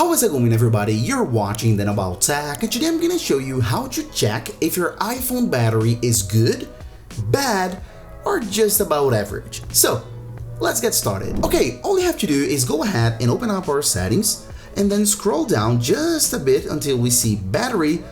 How is it going, everybody? You're watching Then About Tech, and today I'm gonna show you how to check if your iPhone battery is good, bad, or just about average. So let's get started. Okay, all you have to do is go ahead and open up our settings and then scroll down just a bit until we see battery,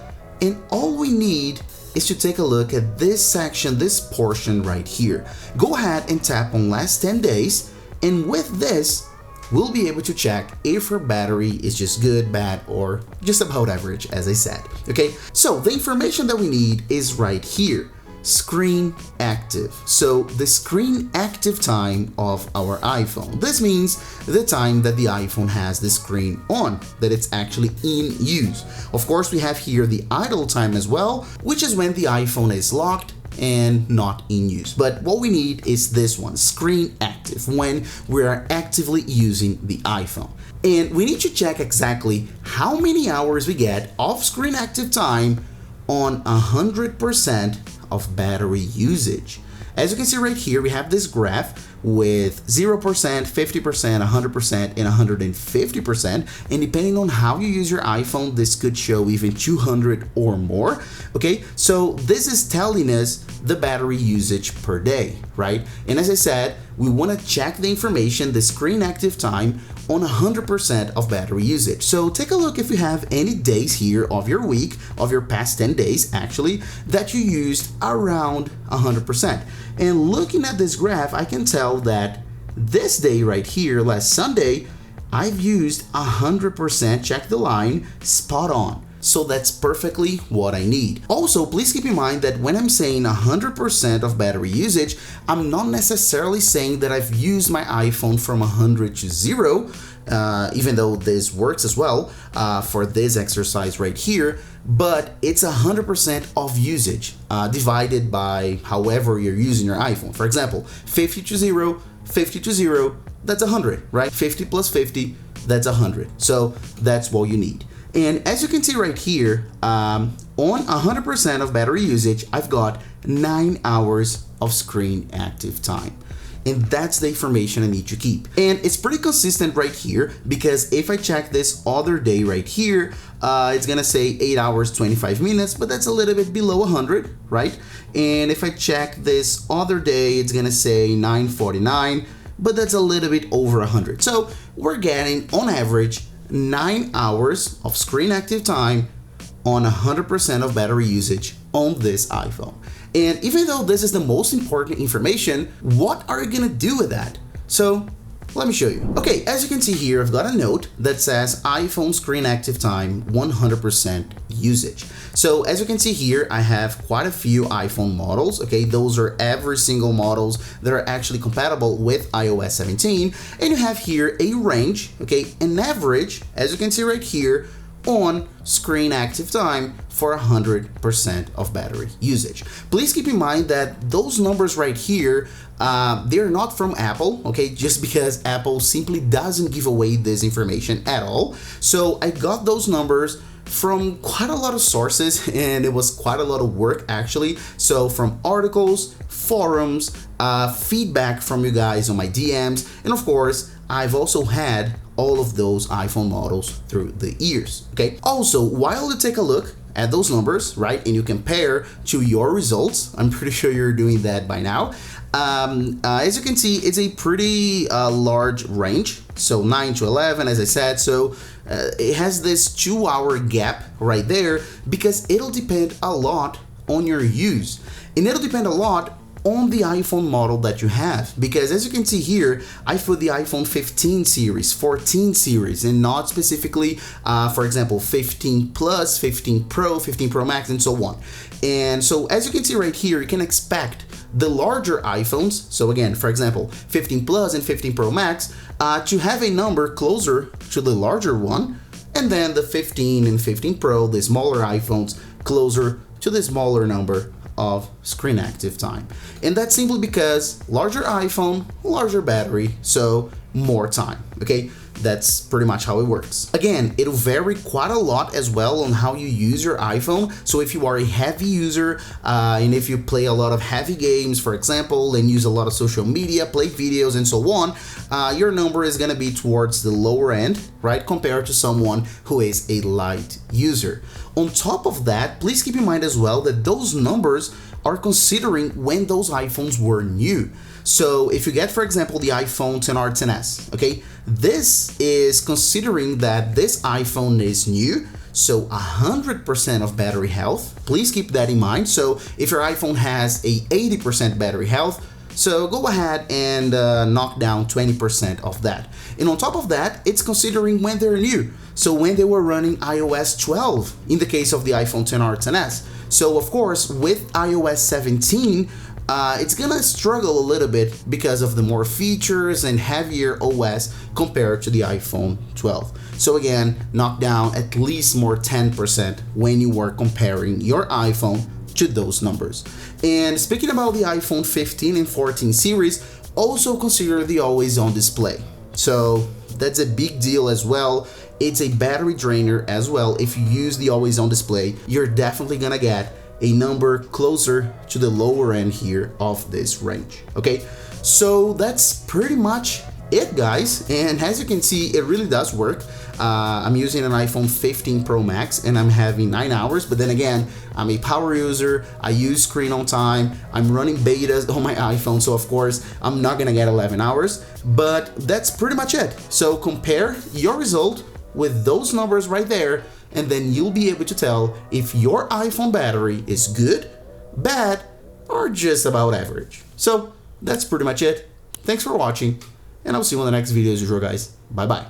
and all we need is to take a look at this section, this portion right here. Go ahead and tap on last 10 days, and with this we'll be able to check if our battery is just good, bad, or just about average, as I said. Okay, so the information that we need is right here. Screen active. So the screen active time of our iPhone. This means the time that the iPhone has the screen on, that it's actually in use. Of course, we have here the idle time as well, which is when the iPhone is locked and not in use. But what we need is this one, screen active, when we are actively using the iPhone. And we need to check exactly how many hours we get of screen active time on 100% of battery usage. As you can see right here, we have this graph with 0%, 50%, 100%, and 150%. And depending on how you use your iPhone, this could show even 200 or more. Okay, so this is telling us the battery usage per day, right? And as I said, we want to check the information, the screen active time, on 100% of battery usage. So take a look if you have any days here of your week, of your past 10 days actually, that you used around 100%. And looking at this graph, I can tell that this day right here, last Sunday, I've used 100%, check the line, spot on. So that's perfectly what I need. Also, please keep in mind that when I'm saying 100% of battery usage, I'm not necessarily saying that I've used my iPhone from 100 to 0, even though this works as well for this exercise right here, but it's 100% of usage divided by however you're using your iPhone. For example, 50 to 0, 50 to 0, that's 100, right? 50 plus 50, that's 100. So that's what you need. And as you can see right here, on 100% of battery usage, I've got 9 hours of screen active time. And that's the information I need to keep. And it's pretty consistent right here, because if I check this other day right here, it's gonna say 8 hours, 25 minutes, but that's a little bit below 100, right? And if I check this other day, it's gonna say 9:49, but that's a little bit over 100. So we're getting, on average, 9 hours of screen active time on 100% of battery usage on this iPhone. And even though this is the most important information, what are you gonna do with that? So let me show you. Okay, as you can see here, I've got a note that says iPhone screen active time 100% usage. So as you can see here, I have quite a few iPhone models. Okay, those are every single models that are actually compatible with iOS 17. And you have here a range, okay, an average, as you can see right here, on screen active time for 100% of battery usage. Please keep in mind that those numbers right here, they're not from Apple, okay, just because Apple simply doesn't give away this information at all. So I got those numbers from quite a lot of sources, and it was quite a lot of work actually. So from articles, forums, feedback from you guys on my DMs, and of course, I've also had all of those iPhone models through the years, okay? Also, while you take a look at those numbers, right, and you compare to your results, I'm pretty sure you're doing that by now. As you can see, it's a pretty large range, so 9 to 11, as I said. So it has this 2-hour gap right there, because it'll depend a lot on your use, and it'll depend a lot on the iPhone model that you have, because as you can see here, I put the iPhone 15 series, 14 series, and not specifically, for example, 15 Plus, 15 Pro, 15 Pro Max, and so on. And so as you can see right here, you can expect the larger iPhones, so again, for example, 15 Plus and 15 Pro Max, to have a number closer to the larger one, and then the 15 and 15 Pro, the smaller iPhones, closer to the smaller number of screen active time. And that's simply because larger iPhone, larger battery, so more time, okay? That's pretty much how it works. Again, it'll vary quite a lot as well on how you use your iPhone. So if you are a heavy user and if you play a lot of heavy games, for example, and use a lot of social media, play videos and so on, your number is going to be towards the lower end, right, compared to someone who is a light user. On top of that, please keep in mind as well that those numbers are considering when those iPhones were new. So if you get, for example, the iPhone XR, XS, okay, this is considering that this iPhone is new, so 100% of battery health. Please keep that in mind. So if your iPhone has a 80% battery health, so go ahead and knock down 20% of that. And on top of that, it's considering when they're new. So when they were running iOS 12 in the case of the iPhone XR, XS. So of course, with iOS 17, it's gonna struggle a little bit because of the more features and heavier OS compared to the iPhone 12. So again, knock down at least more 10% when you are comparing your iPhone to those numbers. And speaking about the iPhone 15 and 14 series, also consider the always on display. So that's a big deal as well. It's a battery drainer as well. If you use the always on display, you're definitely gonna get a number closer to the lower end here of this range. Okay, so that's pretty much it, guys. And as you can see, it really does work. I'm using an iPhone 15 Pro Max and I'm having 9 hours, but then again, I'm a power user. I use screen on time. I'm running betas on my iPhone, so of course I'm not gonna get 11 hours, but that's pretty much it. So compare your result with those numbers right there, and then you'll be able to tell if your iPhone battery is good, bad, or just about average. So that's pretty much it. Thanks for watching, and I'll see you on the next video as usual, guys. Bye bye.